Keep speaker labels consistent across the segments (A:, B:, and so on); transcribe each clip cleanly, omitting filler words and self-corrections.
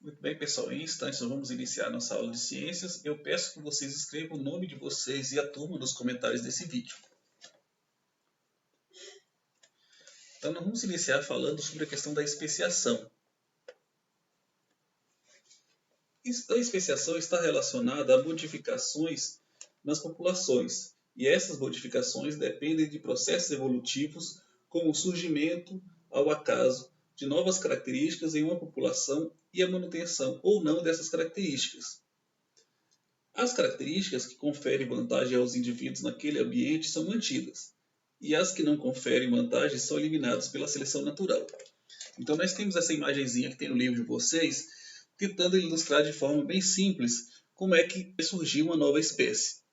A: Muito bem, pessoal. Em instantes, nós vamos iniciar nossa aula de ciências. Eu peço que vocês escrevam o nome de vocês e a turma nos comentários desse vídeo. Então, nós vamos iniciar falando sobre a questão da especiação. A especiação está relacionada a modificações nas populações. E essas modificações dependem de processos evolutivos, como o surgimento, ao acaso, de novas características em uma população e a manutenção ou não dessas características. As características que conferem vantagem aos indivíduos naquele ambiente são mantidas, e as que não conferem vantagem são eliminadas pela seleção natural. Então nós temos essa imagenzinha que tem no livro de vocês, tentando ilustrar de forma bem simples como é que surgiu uma nova espécie.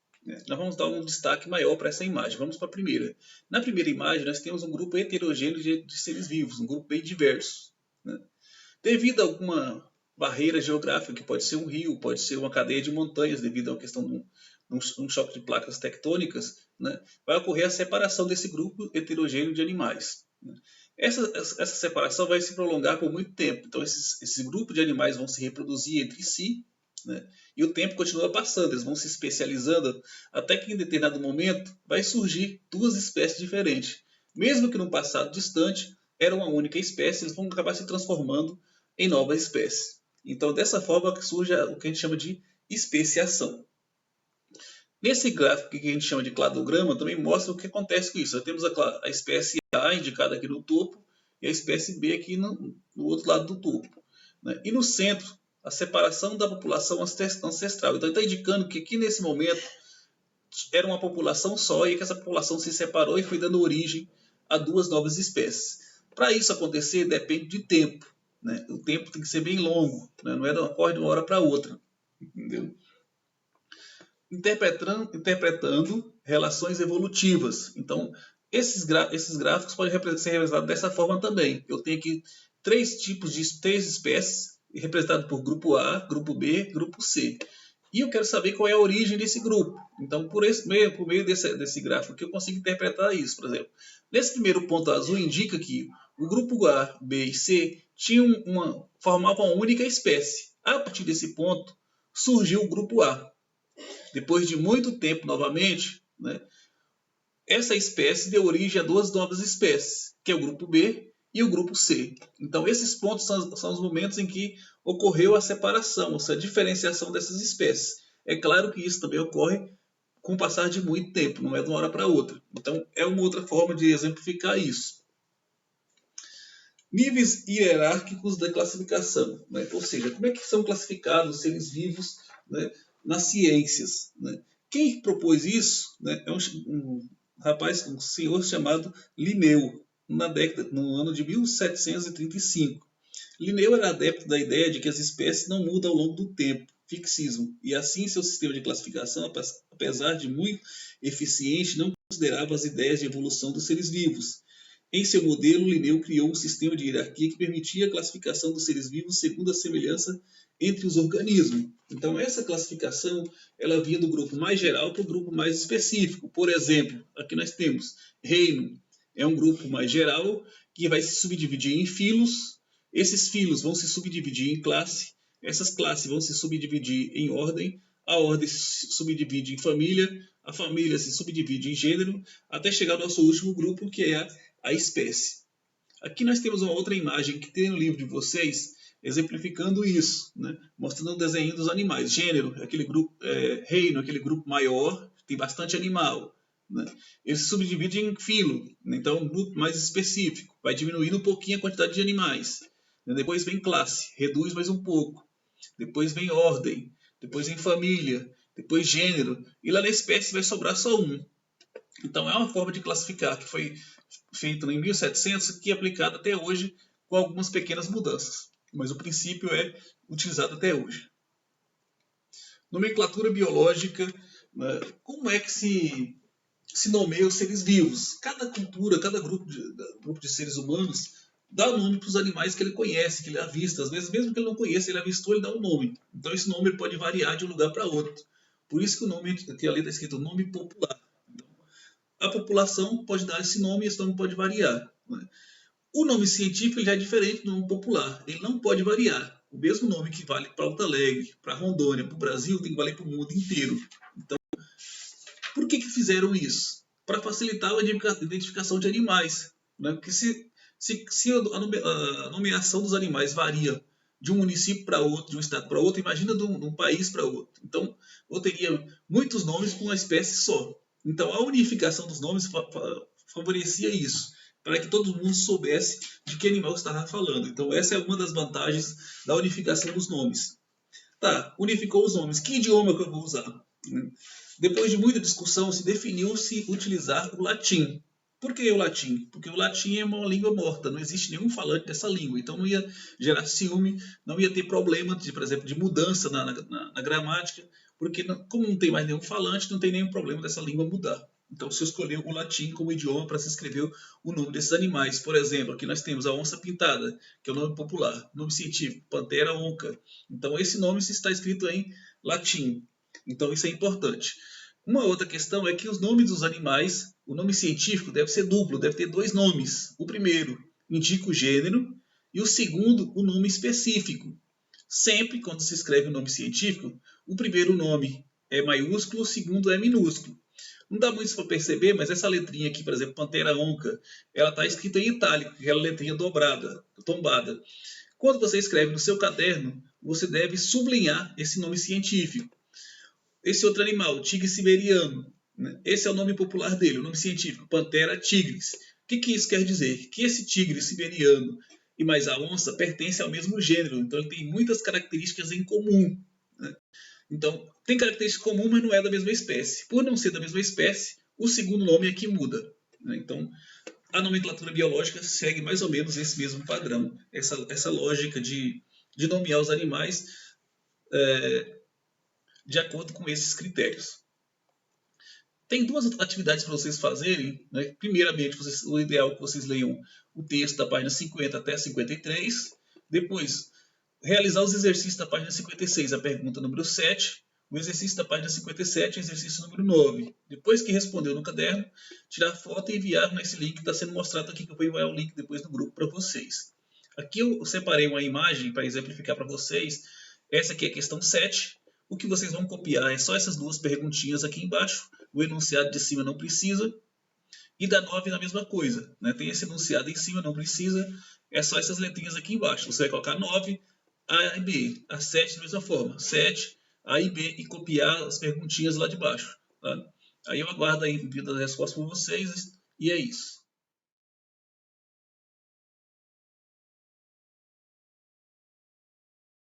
A: Nós vamos dar um destaque maior para essa imagem. Vamos para a primeira. Na primeira imagem nós temos um grupo heterogêneo de seres vivos, um grupo bem diverso. Devido a alguma barreira geográfica, que pode ser um rio, pode ser uma cadeia de montanhas, devido a uma questão de um choque de placas tectônicas, vai ocorrer a separação desse grupo heterogêneo de animais. Essa separação vai se prolongar por muito tempo. Então, esse grupo de animais vão se reproduzir entre si, e o tempo continua passando. Eles vão se especializando até que, em determinado momento, vai surgir duas espécies diferentes. Mesmo que no passado distante, era uma única espécie, eles vão acabar se transformando em novas espécies. Então, dessa forma que surge o que a gente chama de especiação. Nesse gráfico que a gente chama de cladograma, também mostra o que acontece com isso. Nós temos a espécie A indicada aqui no topo e a espécie B aqui no outro lado do topo. E no centro, a separação da população ancestral. Então, ele está indicando que aqui nesse momento era uma população só e que essa população se separou e foi dando origem a duas novas espécies. Para isso acontecer, depende de tempo. O tempo tem que ser bem longo, não ocorre de uma hora para outra. Entendeu? Interpretando relações evolutivas. Então, esses gráficos podem ser representados dessa forma também. Eu tenho aqui três espécies representadas por grupo A, grupo B, grupo C. E eu quero saber qual é a origem desse grupo. Então, por meio desse gráfico que eu consigo interpretar isso. Por exemplo, nesse primeiro ponto azul indica que o grupo A, B e C formavam uma única espécie. A partir desse ponto, surgiu o grupo A. Depois de muito tempo, novamente, essa espécie deu origem a duas novas espécies, que é o grupo B e o grupo C. Então, esses pontos são os momentos em que ocorreu a separação, ou seja, a diferenciação dessas espécies. É claro que isso também ocorre com o passar de muito tempo, não é de uma hora para outra. Então, é uma outra forma de exemplificar isso. Níveis hierárquicos da classificação, ou seja, como é que são classificados os seres vivos nas ciências. Quem propôs isso é um senhor chamado Linneu, no ano de 1735. Linneu era adepto da ideia de que as espécies não mudam ao longo do tempo, fixismo, e assim seu sistema de classificação, apesar de muito eficiente, não considerava as ideias de evolução dos seres vivos. Em seu modelo, Linneu criou um sistema de hierarquia que permitia a classificação dos seres vivos segundo a semelhança entre os organismos. Então, essa classificação ela vinha do grupo mais geral para o grupo mais específico. Por exemplo, aqui nós temos reino, é um grupo mais geral que vai se subdividir em filos. Esses filos vão se subdividir em classe, essas classes vão se subdividir em ordem, a ordem se subdivide em família, a família se subdivide em gênero, até chegar ao nosso último grupo, que é a espécie. Aqui nós temos uma outra imagem que tem no livro de vocês, exemplificando isso, mostrando um desenho dos animais. Gênero, aquele grupo, reino, aquele grupo maior, tem bastante animal. Ele se subdivide em filo, então um grupo mais específico, vai diminuindo um pouquinho a quantidade de animais. Depois vem classe, reduz mais um pouco. Depois vem ordem, depois vem família, depois gênero, e lá na espécie vai sobrar só um. Então é uma forma de classificar que foi feita em 1700 que é aplicada até hoje com algumas pequenas mudanças. Mas o princípio é utilizado até hoje. Nomenclatura biológica, como é que se nomeia os seres vivos? Cada cultura, cada grupo de seres humanos dá nome para os animais que ele conhece, que ele avista. Às vezes, mesmo que ele não conheça, ele avistou, ele dá um nome. Então esse nome pode variar de um lugar para outro. Por isso que o nome, que ali está escrito nome popular. Então, a população pode dar esse nome e esse nome pode variar. O nome científico já é diferente do nome popular. Ele não pode variar. O mesmo nome que vale para Alto Alegre, para Rondônia, para o Brasil, tem que valer para o mundo inteiro. Então, por que fizeram isso? Para facilitar a identificação de animais. Né? Porque se a nomeação dos animais varia de um município para outro, de um estado para outro, imagina de um país para outro. Então, eu teria muitos nomes com uma espécie só. Então, a unificação dos nomes favorecia isso, para que todo mundo soubesse de que animal estava falando. Então, essa é uma das vantagens da unificação dos nomes. Tá, unificou os nomes. Que idioma que eu vou usar? Depois de muita discussão, se definiu-se utilizar o latim. Por que o latim? Porque o latim é uma língua morta, não existe nenhum falante dessa língua, então não ia gerar ciúme, não ia ter problema, por exemplo, de mudança na gramática, porque como não tem mais nenhum falante, não tem nenhum problema dessa língua mudar. Então se escolheu o latim como idioma para se escrever o nome desses animais. Por exemplo, aqui nós temos a onça pintada, que é o nome popular, nome científico, pantera onca. Então esse nome está escrito em latim. Então isso é importante. Uma outra questão é que os nomes dos animais, o nome científico deve ser duplo, deve ter dois nomes. O primeiro indica o gênero e o segundo o nome específico. Sempre quando se escreve o nome científico, o primeiro nome é maiúsculo, o segundo é minúsculo. Não dá muito para perceber, mas essa letrinha aqui, por exemplo, pantera onca, ela está escrita em itálico, aquela letrinha dobrada, tombada. Quando você escreve no seu caderno, você deve sublinhar esse nome científico. Esse outro animal, tigre siberiano, né? Esse é o nome popular dele, o nome científico, Panthera tigris. O que isso quer dizer? Que esse tigre siberiano e mais a onça pertencem ao mesmo gênero, então ele tem muitas características em comum. Né? Então, tem característica comum, mas não é da mesma espécie. Por não ser da mesma espécie, o segundo nome é que muda. Né? Então, a nomenclatura biológica segue mais ou menos esse mesmo padrão, essa lógica de nomear os animais de acordo com esses critérios. Tem duas atividades para vocês fazerem. Né? Primeiramente, o ideal é que vocês leiam o texto da página 50 até 53. Depois, realizar os exercícios da página 56, a pergunta número 7. O exercício da página 57, o exercício número 9. Depois que respondeu no caderno, tirar foto e enviar nesse link que está sendo mostrado aqui, que eu vou enviar o link depois no grupo para vocês. Aqui eu separei uma imagem para exemplificar para vocês. Essa aqui é a questão 7. O que vocês vão copiar é só essas duas perguntinhas aqui embaixo. O enunciado de cima não precisa. E da 9 a mesma coisa. Né? Tem esse enunciado em cima, não precisa. É só essas letrinhas aqui embaixo. Você vai colocar 9, A e B. A 7 da mesma forma. 7, A e B. E copiar as perguntinhas lá de baixo. Tá? Aí eu aguardo a envio da resposta por vocês. E é isso.